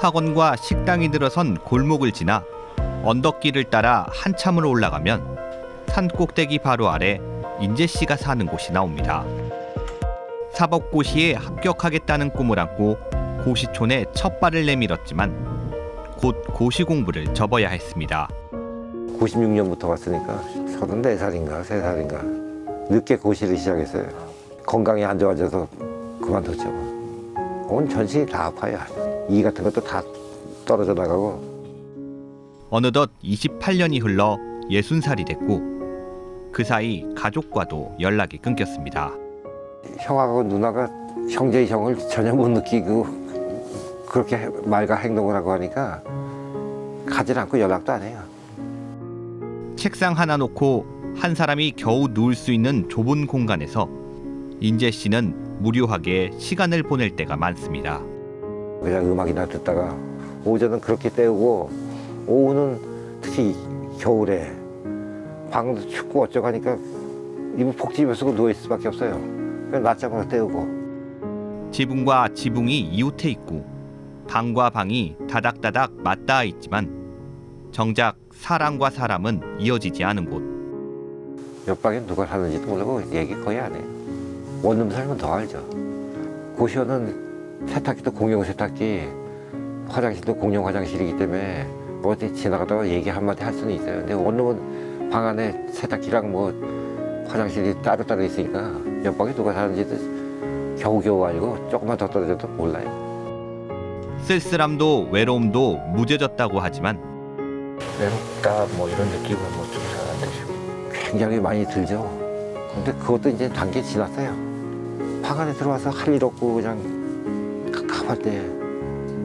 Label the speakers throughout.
Speaker 1: 학원과 식당이 들어선 골목을 지나 언덕길을 따라 한참을 올라가면 산 꼭대기 바로 아래 인재 씨가 사는 곳이 나옵니다. 사법고시에 합격하겠다는 꿈을 안고 고시촌에 첫 발을 내밀었지만 곧 고시 공부를 접어야 했습니다.
Speaker 2: 96년부터 왔으니까 34살인가 3살인가 늦게 고시를 시작했어요. 건강이 안 좋아져서 그만뒀죠. 온 전신이 다 아파요. 이 같은 것도 다 떨어져 나가고.
Speaker 1: 어느덧 28년이 흘러 60살이 됐고 그 사이 가족과도 연락이 끊겼습니다.
Speaker 2: 형하고 누나가 형제의 형을 전혀 못 느끼고 그렇게 말과 행동을 하고 하니까 가지 않고 연락도 안 해요.
Speaker 1: 책상 하나 놓고 한 사람이 겨우 누울 수 있는 좁은 공간에서 인재 씨는 무료하게 시간을 보낼 때가 많습니다.
Speaker 2: 그냥 음악이나 듣다가 오전은 그렇게 때우고 오후는 특히 겨울에 방도 춥고 어쩌고 하니까 이불 폭집어 쓰고 누워있을 수밖에 없어요. 그냥 낮잠으로 때우고.
Speaker 1: 지붕과 지붕이 이웃해 있고 방과 방이 다닥다닥 맞닿아 있지만 정작 사람과 사람은 이어지지 않은 곳.
Speaker 2: 옆방에 누가 사는지도 모르고 얘기 거의 안 해요. 원룸 살면 더 알죠. 고시원은 세탁기도 공용 세탁기, 화장실도 공용 화장실이기 때문에 어디 지나가다가 얘기 한마디 할 수는 있어요. 근데 원룸은 방 안에 세탁기랑 뭐 화장실이 따로따로 있으니까 옆방에 누가 사는지도 겨우겨우 알고 조금만 더 떨어져도 몰라요.
Speaker 1: 쓸쓸함도 외로움도 무뎌졌다고 하지만
Speaker 3: 외롭다 뭐 이런 느낌은 뭐 좀 잘 안 드시고.
Speaker 2: 굉장히 많이 들죠. 근데 그것도 이제 단계 지났어요. 방 안에 들어와서 할 일 없고 그냥 갑갑할 때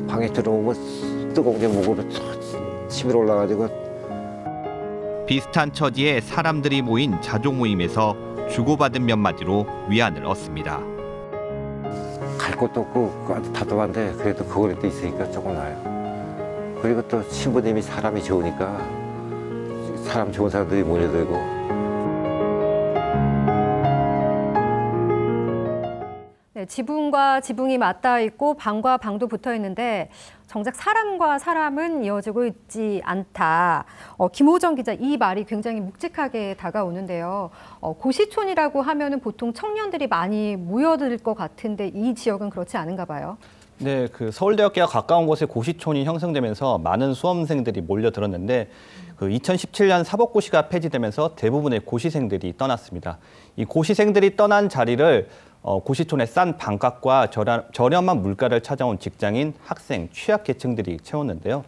Speaker 2: 방에 들어오면 뜨거운 게 목으로 치밀어 올라가지고.
Speaker 1: 비슷한 처지의 사람들이 모인 자조 모임에서 주고받은 몇 마디로 위안을 얻습니다.
Speaker 2: 갈 곳도 없고 답답한데 그래도 그거라도 있으니까 조금 나아요. 그리고 또 신부님이 사람이 좋으니까 사람 좋은 사람들이 모여들고.
Speaker 4: 네, 지붕과 지붕이 맞닿아 있고 방과 방도 붙어 있는데 정작 사람과 사람은 이어지고 있지 않다. 김호정 기자, 이 말이 굉장히 묵직하게 다가오는데요. 고시촌이라고 하면은 보통 청년들이 많이 모여들 것 같은데 이 지역은 그렇지 않은가 봐요.
Speaker 5: 네, 그 서울대학교와 가까운 곳에 고시촌이 형성되면서 많은 수험생들이 몰려들었는데 그 2017년 사법고시가 폐지되면서 대부분의 고시생들이 떠났습니다. 이 고시생들이 떠난 자리를 고시촌의 싼 방값과 저렴한 물가를 찾아온 직장인, 학생, 취약계층들이 채웠는데요.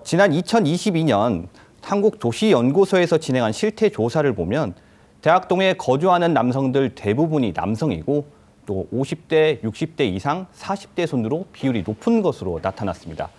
Speaker 5: 지난 2022년 한국도시연구소에서 진행한 실태조사를 보면 대학동에 거주하는 남성들 대부분이 남성이고 또 50대, 60대 이상, 40대 순으로 비율이 높은 것으로 나타났습니다.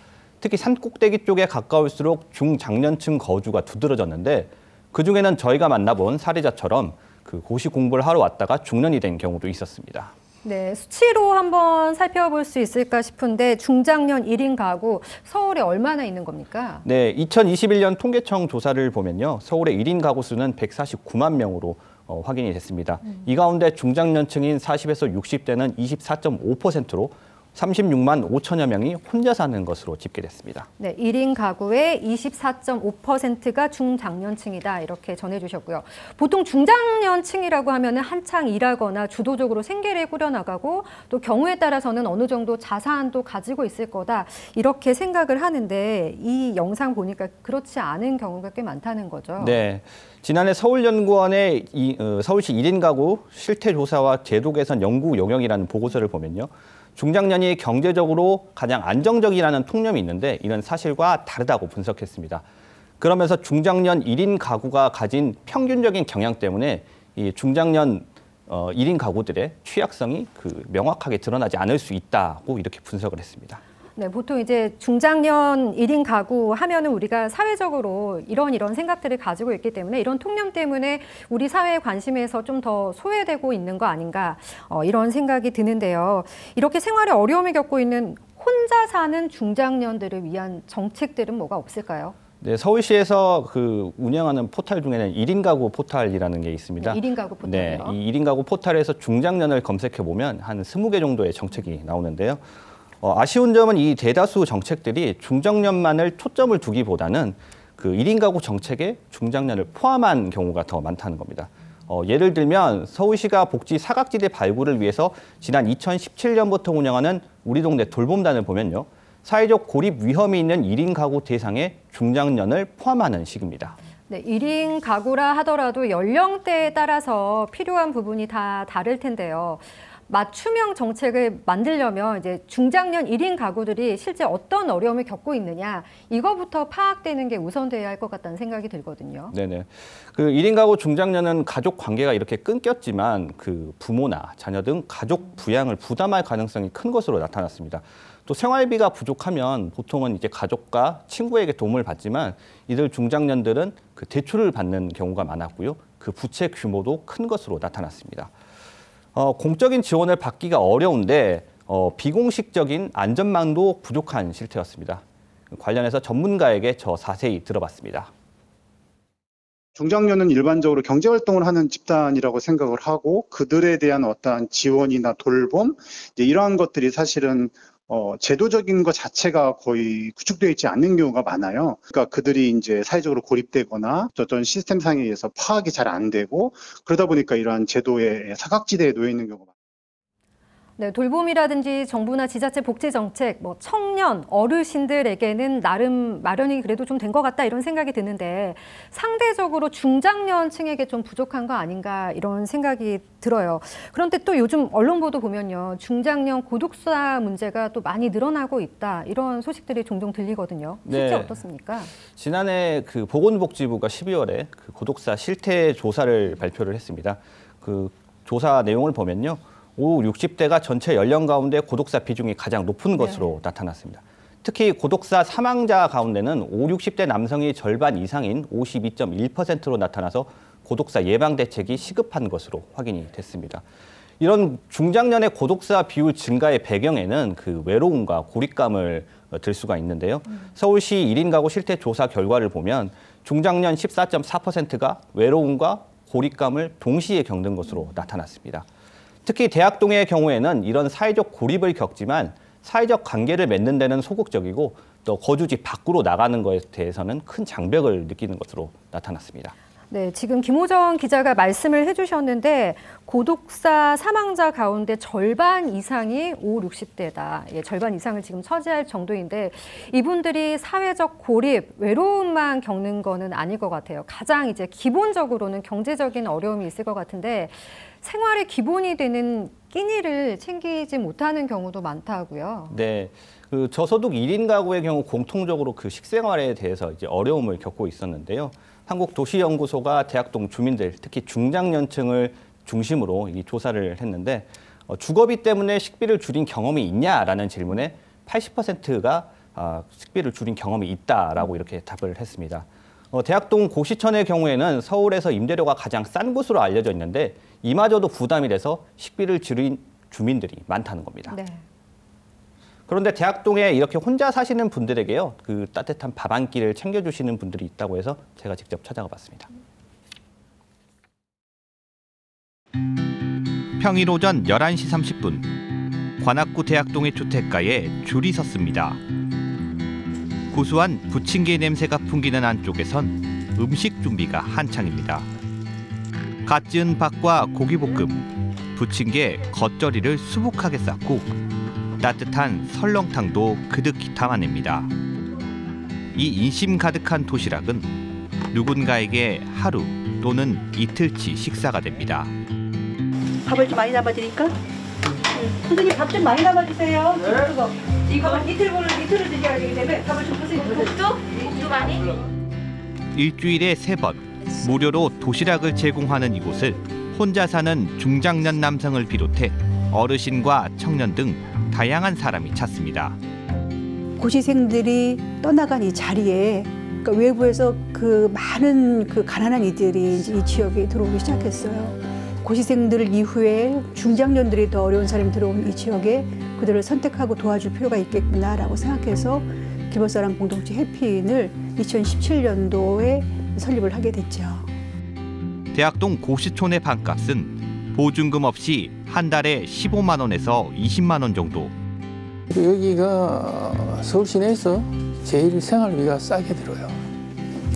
Speaker 5: 특히 산꼭대기 쪽에 가까울수록 중장년층 거주가 두드러졌는데 그중에는 저희가 만나본 사례자처럼 그 고시 공부를 하러 왔다가 중년이 된 경우도 있었습니다.
Speaker 4: 네, 수치로 한번 살펴볼 수 있을까 싶은데 중장년 1인 가구 서울에 얼마나 있는 겁니까?
Speaker 5: 네, 2021년 통계청 조사를 보면요. 서울의 1인 가구 수는 149만 명으로 확인이 됐습니다. 이 가운데 중장년층인 40에서 60대는 24.5%로 36만 5천여 명이 혼자 사는 것으로 집계됐습니다.
Speaker 4: 네, 1인 가구의 24.5%가 중장년층이다 이렇게 전해주셨고요. 보통 중장년층이라고 하면 한창 일하거나 주도적으로 생계를 꾸려나가고 또 경우에 따라서는 어느 정도 자산도 가지고 있을 거다 이렇게 생각을 하는데 이 영상 보니까 그렇지 않은 경우가 꽤 많다는 거죠.
Speaker 5: 네. 지난해 서울연구원의 서울시 1인 가구 실태조사와 제도 개선 연구 용역이라는 보고서를 보면요. 중장년이 경제적으로 가장 안정적이라는 통념이 있는데 이런 사실과 다르다고 분석했습니다. 그러면서 중장년 1인 가구가 가진 평균적인 경향 때문에 이 중장년 1인 가구들의 취약성이 명확하게 드러나지 않을 수 있다고 이렇게 분석을 했습니다.
Speaker 4: 네, 보통 이제 중장년 1인 가구 하면은 우리가 사회적으로 이런 생각들을 가지고 있기 때문에 이런 통념 때문에 우리 사회 관심에서 좀 더 소외되고 있는 거 아닌가 이런 생각이 드는데요. 이렇게 생활에 어려움을 겪고 있는 혼자 사는 중장년들을 위한 정책들은 뭐가 없을까요?
Speaker 5: 네, 서울시에서 운영하는 포털 중에는 1인 가구 포털이라는 게 있습니다.
Speaker 4: 네, 1인 가구 포털이요?
Speaker 5: 네, 이 1인 가구 포털에서 중장년을 검색해 보면 한 20개 정도의 정책이 나오는데요. 아쉬운 점은 이 대다수 정책들이 중장년만을 초점을 두기보다는 그 1인 가구 정책에 중장년을 포함한 경우가 더 많다는 겁니다. 예를 들면 서울시가 복지 사각지대 발굴을 위해서 지난 2017년부터 운영하는 우리 동네 돌봄단을 보면요. 사회적 고립 위험이 있는 1인 가구 대상에 중장년을 포함하는 식입니다.
Speaker 4: 네, 1인 가구라 하더라도 연령대에 따라서 필요한 부분이 다 다를 텐데요. 맞춤형 정책을 만들려면 이제 중장년 1인 가구들이 실제 어떤 어려움을 겪고 있느냐 이거부터 파악되는 게 우선돼야 할 것 같다는 생각이 들거든요.
Speaker 5: 네네. 그 1인 가구 중장년은 가족 관계가 이렇게 끊겼지만 그 부모나 자녀 등 가족 부양을 부담할 가능성이 큰 것으로 나타났습니다. 또 생활비가 부족하면 보통은 이제 가족과 친구에게 도움을 받지만 이들 중장년들은 그 대출을 받는 경우가 많았고요. 그 부채 규모도 큰 것으로 나타났습니다. 공적인 지원을 받기가 어려운데 비공식적인 안전망도 부족한 실태였습니다. 관련해서 전문가에게 저 자세히 들어봤습니다.
Speaker 6: 중장년은 일반적으로 경제활동을 하는 집단이라고 생각을 하고 그들에 대한 어떠한 지원이나 돌봄 이러한 것들이 사실은 제도적인 것 자체가 거의 구축되어 있지 않는 경우가 많아요. 그러니까 그들이 이제 사회적으로 고립되거나 어떤 시스템상에 의해서 파악이 잘 안 되고 그러다 보니까 이러한 제도의 사각지대에 놓여 있는 경우가 많아요.
Speaker 4: 네, 돌봄이라든지 정부나 지자체 복지 정책, 뭐 청년, 어르신들에게는 나름 마련이 그래도 좀 된 것 같다 이런 생각이 드는데 상대적으로 중장년층에게 좀 부족한 거 아닌가 이런 생각이 들어요. 그런데 또 요즘 언론 보도 보면요, 중장년 고독사 문제가 또 많이 늘어나고 있다 이런 소식들이 종종 들리거든요. 실제
Speaker 5: 네.
Speaker 4: 어떻습니까?
Speaker 5: 지난해 그 보건복지부가 12월에 그 고독사 실태 조사를 발표를 했습니다. 그 조사 내용을 보면요. 5, 60대가 전체 연령 가운데 고독사 비중이 가장 높은 것으로 나타났습니다. 특히 고독사 사망자 가운데는 5, 60대 남성이 절반 이상인 52.1%로 나타나서 고독사 예방 대책이 시급한 것으로 확인이 됐습니다. 이런 중장년의 고독사 비율 증가의 배경에는 그 외로움과 고립감을 들 수가 있는데요. 서울시 1인 가구 실태 조사 결과를 보면 중장년 14.4%가 외로움과 고립감을 동시에 겪는 것으로 나타났습니다. 특히 대학동의 경우에는 이런 사회적 고립을 겪지만 사회적 관계를 맺는 데는 소극적이고 또 거주지 밖으로 나가는 것에 대해서는 큰 장벽을 느끼는 것으로 나타났습니다.
Speaker 4: 네, 지금 김호정 기자가 말씀을 해주셨는데 고독사 사망자 가운데 절반 이상이 5, 60대다. 예, 절반 이상을 지금 차지할 정도인데 이분들이 사회적 고립, 외로움만 겪는 거는 아닐 것 같아요. 가장 이제 기본적으로는 경제적인 어려움이 있을 것 같은데 생활의 기본이 되는 끼니를 챙기지 못하는 경우도 많다고요.
Speaker 5: 네, 그 저소득 1인 가구의 경우 공통적으로 그 식생활에 대해서 이제 어려움을 겪고 있었는데요. 한국도시연구소가 대학동 주민들, 특히 중장년층을 중심으로 이 조사를 했는데 주거비 때문에 식비를 줄인 경험이 있냐라는 질문에 80%가 식비를 줄인 경험이 있다라고 이렇게 답을 했습니다. 대학동 고시촌의 경우에는 서울에서 임대료가 가장 싼 곳으로 알려져 있는데 이마저도 부담이 돼서 식비를 줄인 주민들이 많다는 겁니다.
Speaker 4: 네.
Speaker 5: 그런데 대학동에 이렇게 혼자 사시는 분들에게요, 그 따뜻한 밥 한 끼를 챙겨주시는 분들이 있다고 해서 제가 직접 찾아가 봤습니다.
Speaker 1: 평일 오전 11시 30분 관악구 대학동의 주택가에 줄이 섰습니다. 구수한 부침개 냄새가 풍기는 안쪽에선 음식 준비가 한창입니다. 갓 지은 밥과 고기볶음, 부침개, 겉절이를 수북하게 쌓고 따뜻한 설렁탕도 그득히 담아냅니다. 이 인심 가득한 도시락은 누군가에게 하루 또는 이틀치 식사가 됩니다.
Speaker 7: 밥을 좀 많이 담아드릴까? 선생님 밥 좀 많이 담아주세요. 네. 이거 이틀을 드셔야 되기 때문에 밥을 좀 주세요. 국도 많이?
Speaker 1: 일주일에 3번 무료로 도시락을 제공하는 이곳을 혼자 사는 중장년 남성을 비롯해 어르신과 청년 등 다양한 사람이 찾습니다.
Speaker 8: 고시생들이 떠나간 이 자리에 그러니까 외부에서 그 많은 그 가난한 이들이 이제 이 지역에 들어오기 시작했어요. 고시생들 이후에 중장년들이 더 어려운 사람이 들어온 이 지역에 그들을 선택하고 도와줄 필요가 있겠구나라고 생각해서 길벗사랑 공동체 해피인을 2017년도에 설립을 하게 됐죠.
Speaker 1: 대학동 고시촌의 반값은 보증금 없이 한 달에 15만 원에서 20만 원 정도.
Speaker 9: 여기가 서울 시내에서 제일 생활비가 싸게 들어요.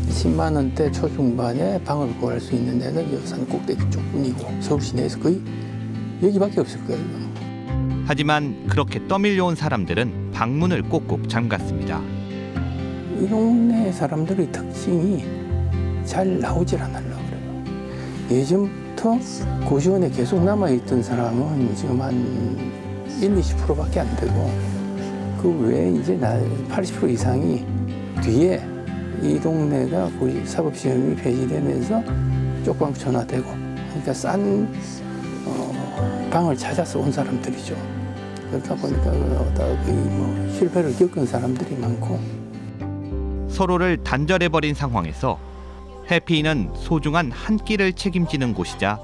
Speaker 9: 10만 원대 초중반에 방을 구할 수 있는 데는 여산 꼭대기 쪽뿐이고 서울 시내에서 거의 여기밖에 없을 거예요.
Speaker 1: 하지만 그렇게 떠밀려온 사람들은 방문을 꼭꼭 잠갔습니다.
Speaker 9: 이 동네 사람들의 특징이 잘 나오질 않으려고 그래요. 예전부터 고시원에 계속 남아있던 사람은 지금 한 20%밖에 안 되고 그 외에 이제 80% 이상이 뒤에 이 동네가 사법시험이 폐지되면서 쪽방촌화되고 그러니까 싼 방을 찾아서 온 사람들이죠. 그러다 보니까 거의 실패를 겪은 사람들이 많고
Speaker 1: 서로를 단절해버린 상황에서 해피인은 소중한 한 끼를 책임지는 곳이자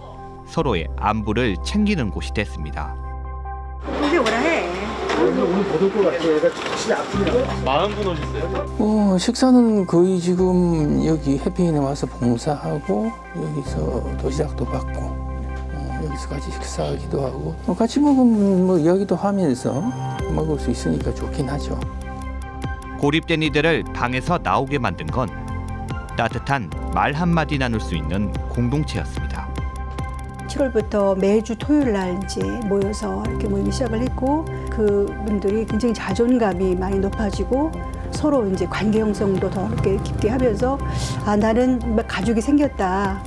Speaker 1: 서로의 안부를 챙기는 곳이 됐습니다.
Speaker 7: 동생 뭐라 해?
Speaker 9: 식사는 거의 지금 여기 해피인에 와서 봉사하고 여기서 도시락도 받고 여기서 같이 식사하기도 하고 같이 먹으면 이야기도 하면서 먹을 수 있으니까 좋긴 하죠.
Speaker 1: 고립된 이들을 방에서 나오게 만든 건 따뜻한 말 한마디 나눌 수 있는 공동체였습니다.
Speaker 8: 7월부터 매주 토요일 날 이제 모여서 이렇게 모이기 시작을 했고 그분들이 굉장히 자존감이 많이 높아지고 서로 이제 관계 형성도 더 이렇게 깊게 하면서 나는 가족이 생겼다.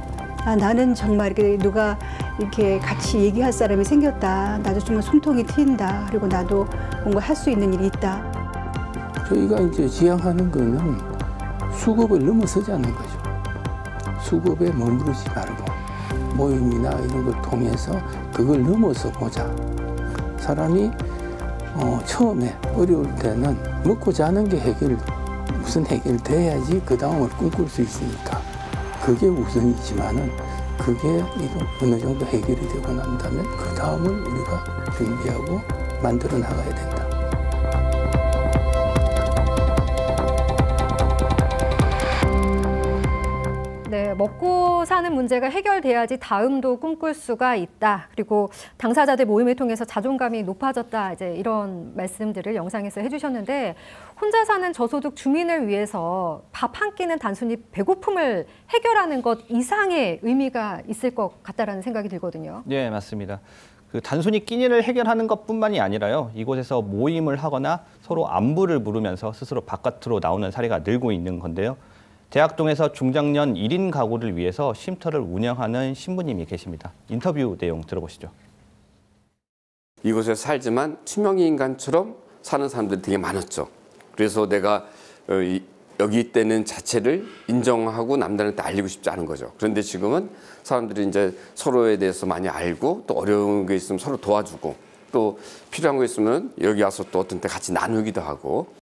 Speaker 8: 나는 정말 이렇게 누가 이렇게 같이 얘기할 사람이 생겼다. 나도 정말 숨통이 트인다. 그리고 나도 뭔가 할 수 있는 일이 있다.
Speaker 9: 저희가 이제 지향하는 거는 수급을 넘어서자는 거죠. 수급에 머무르지 말고 모임이나 이런 걸 통해서 그걸 넘어서 보자. 사람이 처음에 어려울 때는 먹고 자는 게 우선 해결돼야지 그 다음을 꿈꿀 수 있으니까 그게 우선이지만은 그게 어느 정도 해결이 되고 난다면 그 다음을 우리가 준비하고 만들어 나가야 된다.
Speaker 4: 네, 먹고 사는 문제가 해결돼야지 다음도 꿈꿀 수가 있다. 그리고 당사자들 모임을 통해서 자존감이 높아졌다. 이제 이런 말씀들을 영상에서 해주셨는데 혼자 사는 저소득 주민을 위해서 밥 한 끼는 단순히 배고픔을 해결하는 것 이상의 의미가 있을 것 같다라는 생각이 들거든요.
Speaker 5: 네, 맞습니다. 단순히 끼니를 해결하는 것뿐만이 아니라요. 이곳에서 모임을 하거나 서로 안부를 물으면서 스스로 바깥으로 나오는 사례가 늘고 있는 건데요. 대학동에서 중장년 1인 가구를 위해서 쉼터를 운영하는 신부님이 계십니다. 인터뷰 내용 들어보시죠.
Speaker 10: 이곳에 살지만 투명인 인간처럼 사는 사람들이 되게 많았죠. 그래서 내가 여기 있다는 자체를 인정하고 남들한테 알리고 싶지 않은 거죠. 그런데 지금은 사람들이 이제 서로에 대해서 많이 알고 또 어려운 게 있으면 서로 도와주고 또 필요한 거 있으면 여기 와서 또 어떤 때 같이 나누기도 하고.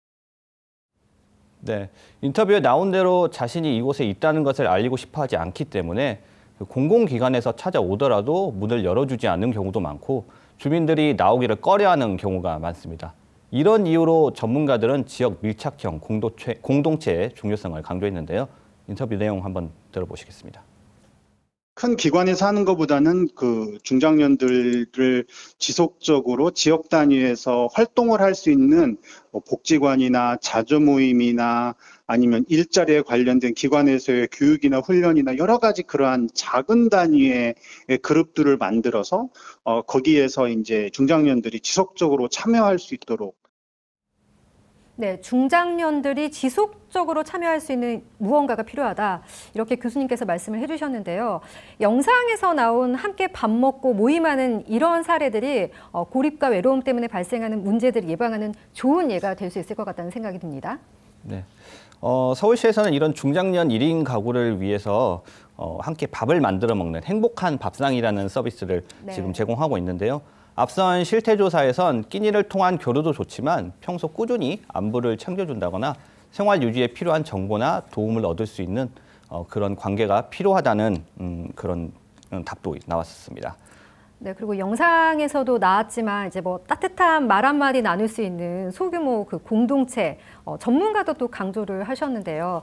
Speaker 5: 네, 인터뷰에 나온 대로 자신이 이곳에 있다는 것을 알리고 싶어 하지 않기 때문에 공공기관에서 찾아오더라도 문을 열어주지 않는 경우도 많고 주민들이 나오기를 꺼려하는 경우가 많습니다. 이런 이유로 전문가들은 지역 밀착형 공동체의 중요성을 강조했는데요. 인터뷰 내용 한번 들어보시겠습니다.
Speaker 6: 큰 기관에서 하는 것보다는 그 중장년들을 지속적으로 지역 단위에서 활동을 할 수 있는 복지관이나 자조 모임이나 아니면 일자리에 관련된 기관에서의 교육이나 훈련이나 여러 가지 그러한 작은 단위의 그룹들을 만들어서 거기에서 이제 중장년들이 지속적으로 참여할 수 있도록.
Speaker 4: 네, 중장년들이 지속적으로 참여할 수 있는 무언가가 필요하다. 이렇게 교수님께서 말씀을 해주셨는데요. 영상에서 나온 함께 밥 먹고 모임하는 이런 사례들이 고립과 외로움 때문에 발생하는 문제들을 예방하는 좋은 예가 될 수 있을 것 같다는 생각이 듭니다. 네.
Speaker 5: 서울시에서는 이런 중장년 1인 가구를 위해서 함께 밥을 만들어 먹는 행복한 밥상이라는 서비스를 지금 제공하고 있는데요. 앞선 실태조사에선 끼니를 통한 교류도 좋지만 평소 꾸준히 안부를 챙겨준다거나 생활 유지에 필요한 정보나 도움을 얻을 수 있는 그런 관계가 필요하다는 그런 답도 나왔었습니다.
Speaker 4: 네, 그리고 영상에서도 나왔지만 이제 뭐 따뜻한 말 한마디 나눌 수 있는 소규모 그 공동체, 전문가도 또 강조를 하셨는데요.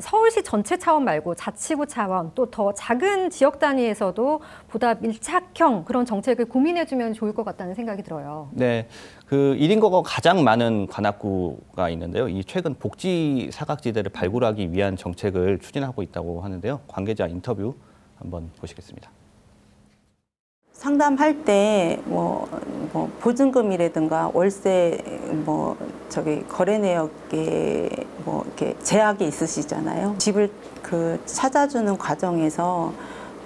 Speaker 4: 서울시 전체 차원 말고 자치구 차원 또 더 작은 지역 단위에서도 보다 밀착형 그런 정책을 고민해주면 좋을 것 같다는 생각이 들어요.
Speaker 5: 네, 그 1인 가구가 가장 많은 관악구가 있는데요. 이 최근 복지 사각지대를 발굴하기 위한 정책을 추진하고 있다고 하는데요. 관계자 인터뷰 한번 보시겠습니다.
Speaker 11: 상담할 때 보증금이라든가 월세 거래 내역에 이렇게 제약이 있으시잖아요. 집을 찾아주는 과정에서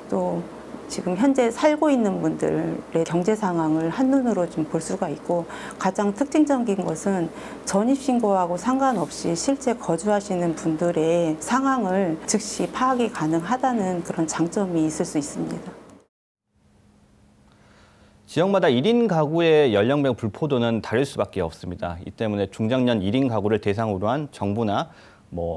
Speaker 11: 또 지금 현재 살고 있는 분들의 경제 상황을 한눈으로 좀 볼 수가 있고, 가장 특징적인 것은 전입신고하고 상관없이 실제 거주하시는 분들의 상황을 즉시 파악이 가능하다는 그런 장점이 있을 수 있습니다.
Speaker 5: 지역마다 1인 가구의 연령별 불포도는 다를 수밖에 없습니다. 이 때문에 중장년 1인 가구를 대상으로 한 정부나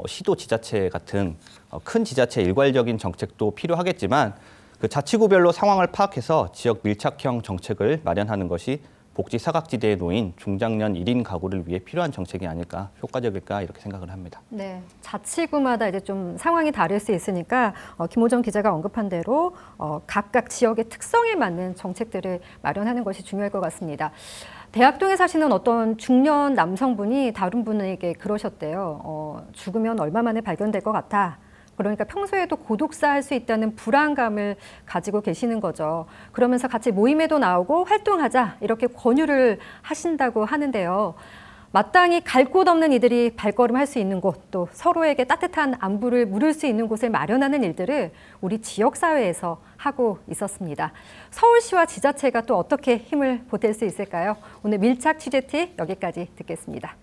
Speaker 5: 시도 지자체 같은 큰 지자체의 일괄적인 정책도 필요하겠지만, 그 자치구별로 상황을 파악해서 지역 밀착형 정책을 마련하는 것이 복지 사각지대에 놓인 중장년 1인 가구를 위해 필요한 정책이 아닐까, 효과적일까 이렇게 생각을 합니다.
Speaker 4: 네, 자치구마다 이제 좀 상황이 다를 수 있으니까 김호정 기자가 언급한 대로 각각 지역의 특성에 맞는 정책들을 마련하는 것이 중요할 것 같습니다. 대학동에 사시는 어떤 중년 남성분이 다른 분에게 그러셨대요. 죽으면 얼마 만에 발견될 것 같아. 그러니까 평소에도 고독사 할 수 있다는 불안감을 가지고 계시는 거죠. 그러면서 같이 모임에도 나오고 활동하자 이렇게 권유를 하신다고 하는데요. 마땅히 갈 곳 없는 이들이 발걸음할 수 있는 곳, 또 서로에게 따뜻한 안부를 물을 수 있는 곳을 마련하는 일들을 우리 지역사회에서 하고 있었습니다. 서울시와 지자체가 또 어떻게 힘을 보탤 수 있을까요? 오늘 밀착 취재팀 여기까지 듣겠습니다.